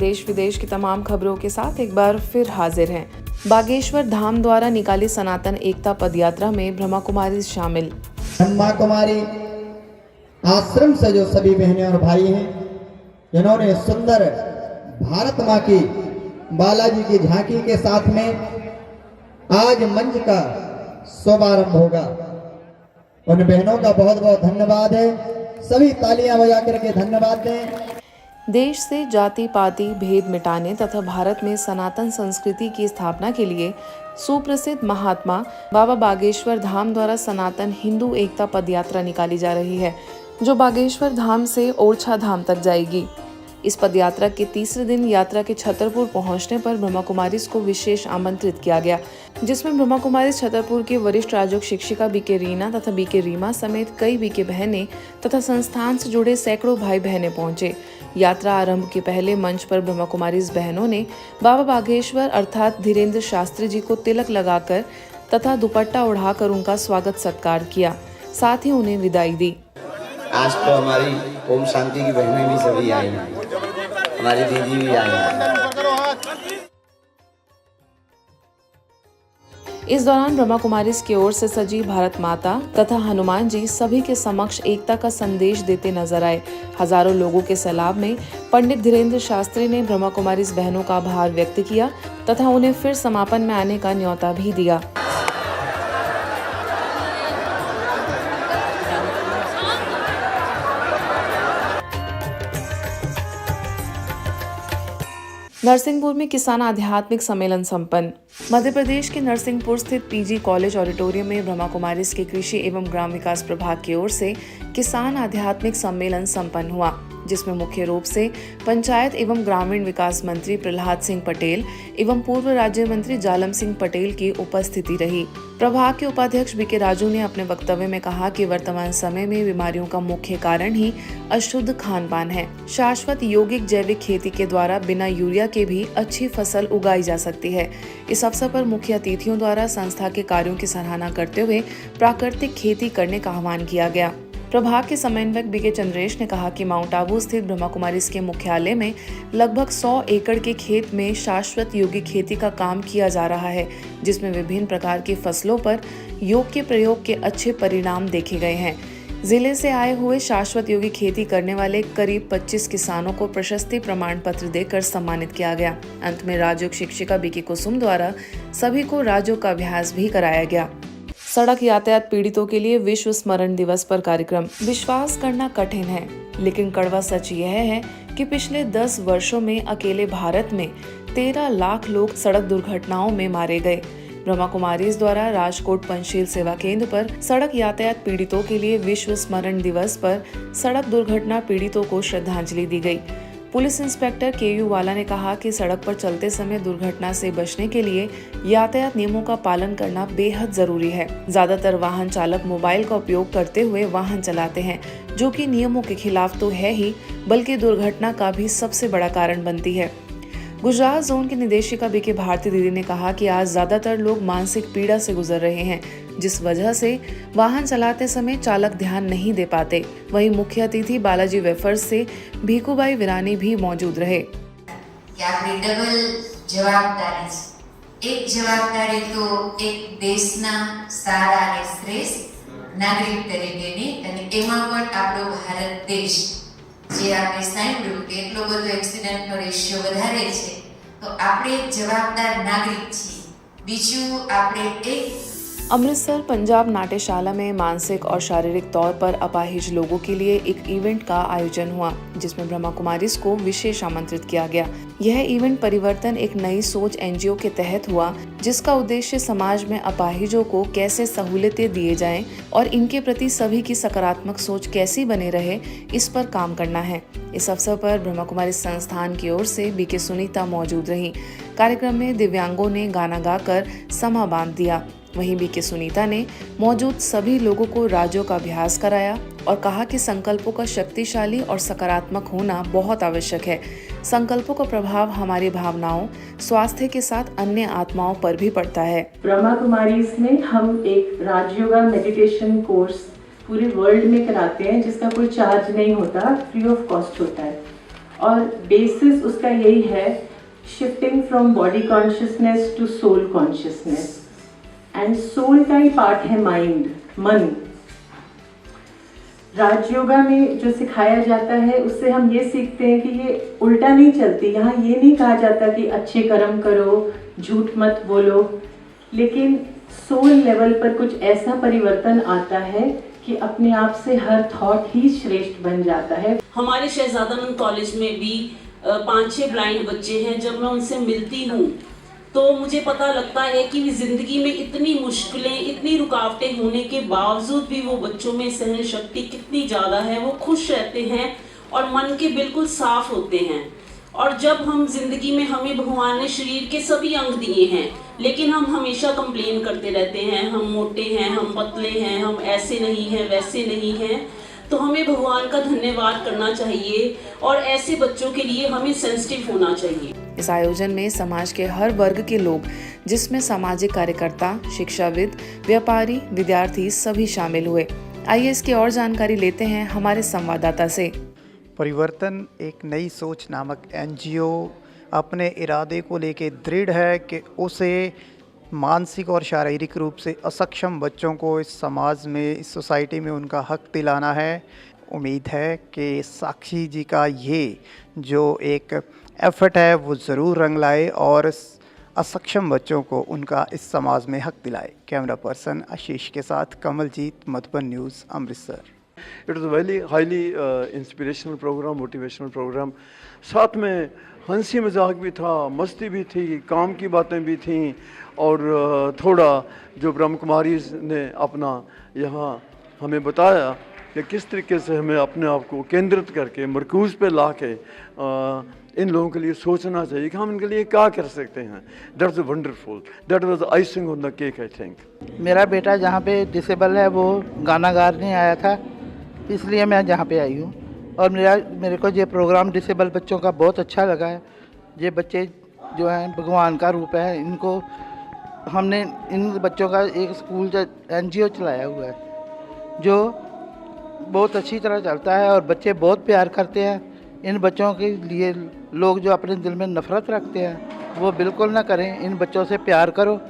देश विदेश की तमाम खबरों के साथ एक बार फिर हाजिर हैं। बागेश्वर धाम द्वारा निकाली सनातन एकता पदयात्रा में ब्रह्मा कुमारी शामिल। ब्रह्मा कुमारी आश्रम से जो सभी बहनें और भाई हैं, जिन्होंने सुंदर भारत माँ की बालाजी की झांकी के साथ में आज मंच का शुभारंभ होगा, उन बहनों का बहुत बहुत धन्यवाद है। सभी तालियां बजा करके धन्यवाद दें। देश से जाति पाति भेद मिटाने तथा भारत में सनातन संस्कृति की स्थापना के लिए सुप्रसिद्ध महात्मा बाबा बागेश्वर धाम द्वारा सनातन हिंदू एकता पदयात्रा निकाली जा रही है, जो बागेश्वर धाम से ओरछा धाम तक जाएगी। इस पदयात्रा के तीसरे दिन यात्रा के छतरपुर पहुंचने पर ब्रह्मा कुमारीज को विशेष आमंत्रित किया गया, जिसमें ब्रह्मा कुमारीज छतरपुर के वरिष्ठ राजयोग शिक्षिका बीके रीना तथा बीके रीमा समेत कई बीके बहनें तथा संस्थान से जुड़े सैकड़ों भाई बहनें पहुंचे। यात्रा आरंभ के पहले मंच पर ब्रह्मा कुमारीज बहनों ने बाबा बागेश्वर अर्थात धीरेन्द्र शास्त्री जी को तिलक लगाकर तथा दुपट्टा उड़ाकर उनका स्वागत सत्कार किया, साथ ही उन्हें विदाई दी। आज तो हमारी ओम शांति की बहनें भी सभी आई हैं, हमारी दीदी भी आई हैं। इस दौरान ब्रह्मा कुमारीज की ओर से सजी भारत माता तथा हनुमान जी सभी के समक्ष एकता का संदेश देते नजर आए। हजारों लोगों के सैलाब में पंडित धीरेन्द्र शास्त्री ने ब्रह्मा कुमारीज बहनों का आभार व्यक्त किया तथा उन्हें फिर समापन में आने का न्योता भी दिया। नरसिंहपुर में किसान आध्यात्मिक सम्मेलन संपन्न। मध्य प्रदेश के नरसिंहपुर स्थित पीजी कॉलेज ऑडिटोरियम में ब्रह्मा कुमारीज के कृषि एवं ग्राम विकास प्रभाग की ओर से किसान आध्यात्मिक सम्मेलन संपन्न हुआ, जिसमें मुख्य रूप से पंचायत एवं ग्रामीण विकास मंत्री प्रहलाद सिंह पटेल एवं पूर्व राज्य मंत्री जालम सिंह पटेल की उपस्थिति रही। प्रभाग के उपाध्यक्ष बीके राजू ने अपने वक्तव्य में कहा कि वर्तमान समय में बीमारियों का मुख्य कारण ही अशुद्ध खान पान है। शाश्वत यौगिक जैविक खेती के द्वारा बिना यूरिया के भी अच्छी फसल उगाई जा सकती है। इस अवसर पर मुख्य अतिथियों द्वारा संस्था के कार्यों की सराहना करते हुए प्राकृतिक खेती करने का आह्वान किया गया। प्रभाग के समन्वयक बीके चंद्रेश ने कहा कि माउंट आबू स्थित ब्रह्मा कुमारीज के मुख्यालय में लगभग 100 एकड़ के खेत में शाश्वत यौगिक खेती का काम किया जा रहा है, जिसमें विभिन्न प्रकार की फसलों पर योग के प्रयोग के अच्छे परिणाम देखे गए हैं। जिले से आए हुए शाश्वत यौगिक खेती करने वाले करीब 25 किसानों को प्रशस्ति प्रमाण पत्र देकर सम्मानित किया गया। अंत में राजयोग शिक्षिका बीके कुसुम द्वारा सभी को राजयोग का अभ्यास भी कराया गया। सड़क यातायात पीड़ितों के लिए विश्व स्मरण दिवस पर कार्यक्रम। विश्वास करना कठिन है, लेकिन कड़वा सच यह है कि पिछले 10 वर्षों में अकेले भारत में 13 लाख लोग सड़क दुर्घटनाओं में मारे गए। ब्रह्मा कुमारीज द्वारा राजकोट पंचशील सेवा केंद्र पर सड़क यातायात पीड़ितों के लिए विश्व स्मरण दिवस पर सड़क दुर्घटना पीड़ितों को श्रद्धांजलि दी गई। पुलिस इंस्पेक्टर केयू वाला ने कहा कि सड़क पर चलते समय दुर्घटना से बचने के लिए यातायात नियमों का पालन करना बेहद जरूरी है। ज्यादातर वाहन चालक मोबाइल का उपयोग करते हुए वाहन चलाते हैं, जो कि नियमों के खिलाफ तो है ही, बल्कि दुर्घटना का भी सबसे बड़ा कारण बनती है। गुजरात जोन की निदेशिका बीके भारती दीदी ने कहा कि आज ज्यादातर लोग मानसिक पीड़ा से गुजर रहे हैं, जिस वजह से वाहन चलाते समय चालक ध्यान नहीं दे पाते। वहीं मुख्य अतिथि बालाजी वेफर्स से भीखूबाई विरानी भी मौजूद रहे। डबल जवाबदारी एक जवाबदारी तो एक देशना सारा અને શ્રેષ્ઠ નાગરિક તરીકેની અને એમાં પણ આપણો ભારત દેશ જે આપણે સાંભળ્યું કે એટલો બધો એક્સિડન્ટ રેશિયો વધારે છે, તો આપણે એક જવાબદાર નાગરિક છીએ। બીજું આપણે એક अमृतसर पंजाब नाट्यशाला में मानसिक और शारीरिक तौर पर अपाहिज लोगों के लिए एक इवेंट का आयोजन हुआ, जिसमें ब्रह्मा कुमारीज को विशेष आमंत्रित किया गया। यह इवेंट परिवर्तन एक नई सोच एनजीओ के तहत हुआ, जिसका उद्देश्य समाज में अपाहिजों को कैसे सहूलियतें दिए जाएं और इनके प्रति सभी की सकारात्मक सोच कैसी बने रहे, इस पर काम करना है। इस अवसर पर ब्रह्मा कुमारी संस्थान की ओर से बीके सुनीता मौजूद रही। कार्यक्रम में दिव्यांगों ने गाना गाकर समा बांध दिया। वहीं बीके सुनीता ने मौजूद सभी लोगों को राजयोग का अभ्यास कराया और कहा कि संकल्पों का शक्तिशाली और सकारात्मक होना बहुत आवश्यक है। संकल्पों का प्रभाव हमारी भावनाओं, स्वास्थ्य के साथ अन्य आत्माओं पर भी पड़ता है। ब्रह्मा कुमारीज में हम एक राजयोगा मेडिटेशन कोर्स पूरे वर्ल्ड में कराते हैं, जिसका कोई चार्ज नहीं होता, फ्री ऑफ कॉस्ट होता है। और बेसिस उसका यही है, shifting from body consciousness to soul consciousness. And soul का ही पार्ट है माइंड, मन। राजयोगा में जो सिखाया जाता है उससे हम ये सीखते हैं कि ये उल्टा नहीं चलती। यहाँ ये नहीं कहा जाता कि अच्छे कर्म करो, झूठ मत बोलो, लेकिन सोल लेवल पर कुछ ऐसा परिवर्तन आता है कि अपने आप से हर थॉट ही श्रेष्ठ बन जाता है। हमारे शहजादानंद कॉलेज में भी 5-6 ब्लाइंड बच्चे हैं। जब मैं उनसे मिलती हूँ तो मुझे पता लगता है कि ज़िंदगी में इतनी मुश्किलें, इतनी रुकावटें होने के बावजूद भी वो बच्चों में सहन शक्ति कितनी ज़्यादा है। वो खुश रहते हैं और मन के बिल्कुल साफ होते हैं। और जब हम ज़िंदगी में, हमें भगवान ने शरीर के सभी अंग दिए हैं, लेकिन हम हमेशा कंप्लेन करते रहते हैं, हम मोटे हैं, हम पतले हैं, हम ऐसे नहीं हैं, वैसे नहीं हैं। तो हमें भगवान का धन्यवाद करना चाहिए और ऐसे बच्चों के लिए हमें सेंसिटिव होना चाहिए। इस आयोजन में समाज के हर वर्ग के लोग, जिसमें सामाजिक कार्यकर्ता, शिक्षाविद, व्यापारी, विद्यार्थी सभी शामिल हुए। आइए इसकी और जानकारी लेते हैं हमारे संवाददाता से। परिवर्तन एक नई सोच नामक एनजीओ अपने इरादे को लेकर दृढ़ है कि उसे मानसिक और शारीरिक रूप से असक्षम बच्चों को इस समाज में, इस सोसाइटी में उनका हक दिलाना है। उम्मीद है कि साक्षी जी का ये जो एक एफर्ट है वो ज़रूर रंग लाए और असक्षम बच्चों को उनका इस समाज में हक दिलाए। कैमरा पर्सन आशीष के साथ Kamaljeet, Madhuban news, Amritsar. It was very highly inspirational programme, motivational programme. साथ में हंसी मजाक भी था, मस्ती भी थी, काम की बातें भी थीं और थोड़ा जो ब्रह्म कुमारी ने अपना यहाँ हमें बताया कि किस तरीके से हमें अपने आप को केंद्रित करके मरकूज़ पे ला के इन लोगों के लिए सोचना चाहिए कि हम इनके लिए क्या कर सकते हैं। That's wonderful, that was icing on the cake I think. मेरा बेटा जहाँ पे डिसेबल है वो गाना गाने आया था, इसलिए मैं यहाँ पे आई हूँ। और मेरे को ये प्रोग्राम डिसेबल बच्चों का बहुत अच्छा लगा है। ये बच्चे जो हैं भगवान का रूप है। इनको हमने इन बच्चों का एक स्कूल एनजीओ चलाया हुआ है जो बहुत अच्छी तरह चलता है और बच्चे बहुत प्यार करते हैं। इन बच्चों के लिए लोग जो अपने दिल में नफ़रत रखते हैं वो बिल्कुल ना करें। इन बच्चों से प्यार करो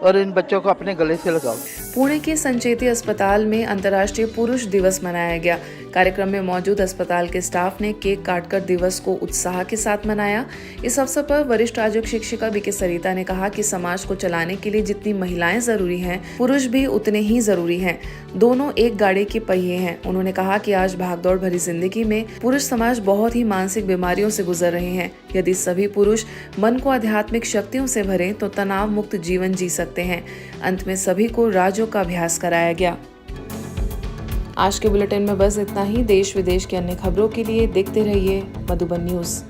और इन बच्चों को अपने गले से लगाओ। पुणे के संचेती अस्पताल में अंतर्राष्ट्रीय पुरुष दिवस मनाया गया। कार्यक्रम में मौजूद अस्पताल के स्टाफ ने केक काटकर दिवस को उत्साह के साथ मनाया। इस अवसर पर वरिष्ठ राजयोग शिक्षिका बीके सरिता ने कहा कि समाज को चलाने के लिए जितनी महिलाएं जरूरी हैं, पुरुष भी उतने ही जरूरी हैं। दोनों एक गाड़ी के पहिए हैं। उन्होंने कहा कि आज भागदौड़ भरी जिंदगी में पुरुष समाज बहुत ही मानसिक बीमारियों से गुजर रहे हैं। यदि सभी पुरुष मन को आध्यात्मिक शक्तियों से भरें तो तनाव मुक्त जीवन जी सकते हैं। अंत में सभी को राजयोग का अभ्यास कराया गया। आज के बुलेटिन में बस इतना ही। देश विदेश की अन्य खबरों के लिए देखते रहिए मधुबन न्यूज़।